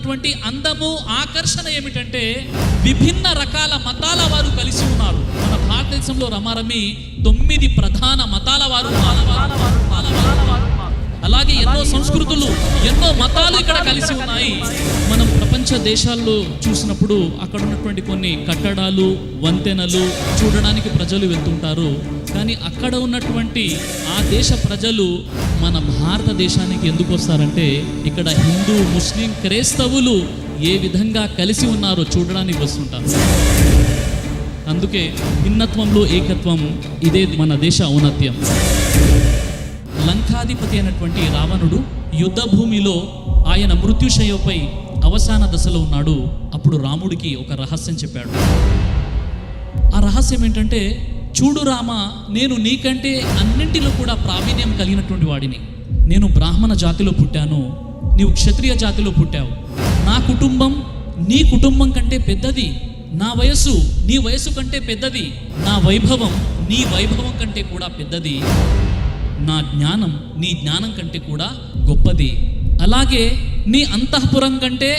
ఉన్నటువంటి అందము ఆకర్షణ ఏమిటంటే విభిన్న రకాల మతాల వారు కలిసి ఉన్నారు. మన భారతదేశంలో రమారమి 9 ప్రధాన మతాల వారు, అలాగే ఎన్నో సంస్కృతులు, ఎన్నో మతాలు ఇక్కడ కలిసి ఉన్నాయి. మనం ప్రపంచ దేశాల్లో చూసినప్పుడు అక్కడ ఉన్నటువంటి కొన్ని కట్టడాలు, వంతెనలు చూడడానికి ప్రజలు వెళ్తుంటారు. కానీ అక్కడ ఉన్నటువంటి ఆ దేశ ప్రజలు మన భారతదేశానికి ఎందుకు వస్తారంటే ఇక్కడ హిందూ, ముస్లిం, క్రైస్తవులు ఏ విధంగా కలిసి ఉన్నారో చూడడానికి వస్తుంటారు. అందుకే భిన్నత్వంలో ఏకత్వం, ఇదే మన దేశ ఔన్నత్యం. లంకాధిపతి అయినటువంటి రావణుడు యుద్ధ భూమిలో ఆయన మృత్యుశయ్యపై అవసాన దశలో ఉన్నాడు. అప్పుడు రాముడికి ఒక రహస్యం చెప్పాడు. ఆ రహస్యం ఏంటంటే, చూడు రామ, నేను నీకంటే అన్నింటిలో కూడా ప్రావీణ్యం కలిగినటువంటి వాడిని. నేను బ్రాహ్మణ జాతిలో పుట్టాను, నీవు క్షత్రియ జాతిలో పుట్టావు. నా కుటుంబం నీ కుటుంబం కంటే పెద్దది, నా వయస్సు నీ వయస్సు కంటే పెద్దది, నా వైభవం నీ వైభవం కంటే కూడా పెద్దది, నా జ్ఞానం నీ జ్ఞానం కంటే కూడా గొప్పది. అలాగే నీ అంతఃపురం కంటే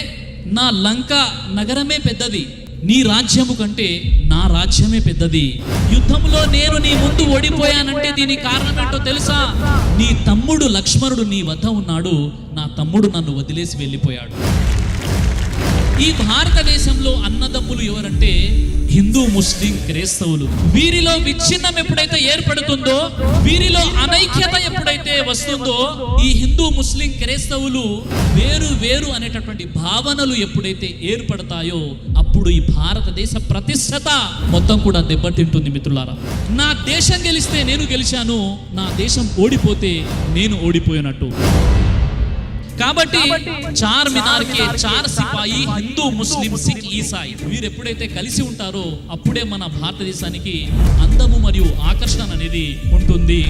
నా లంక నగరమే పెద్దది, నీ రాజ్యము కంటే నా రాజ్యమే పెద్దది. యుద్ధంలో నేను నీ ముందు ఓడిపోయానంటే దీనికి కారణం ఏంటో తెలుసా? నీ తమ్ముడు లక్ష్మణుడు నీ వద్ద ఉన్నాడు, నా తమ్ముడు నన్ను వదిలేసి వెళ్ళిపోయాడు. ఈ భారతదేశంలో అన్నదమ్ములు ఎవరంటే హిందూ, ముస్లిం, క్రైస్తవులు. వీరిలో విచ్ఛిన్నం ఎప్పుడైతే ఏర్పడుతుందో, వీరిలో అనైక్యత ఎప్పుడైతే వస్తుందో, ఈ హిందూ, ముస్లిం, క్రైస్తవులు వేరు వేరు అనేటటువంటి భావనలు ఎప్పుడైతే ఏర్పడతాయో అప్పుడు ఈ భారతదేశ ప్రతిష్టత మొత్తం కూడా దెబ్బతింటుంది. మిత్రులారా, నా దేశం గెలిస్తే నేను గెలిచాను, నా దేశం ఓడిపోతే నేను ఓడిపోయినట్టు. కాబట్టి చార్మినార్ కే 4 సిపాయి, హిందూ, ముస్లిం, సిక్, ఈసాయి వీరు ఎప్పుడైతే కలిసి ఉంటారో అప్పుడే మన భారతదేశానికి అందము మరియు ఆకర్షణ అనేది ఉంటుంది.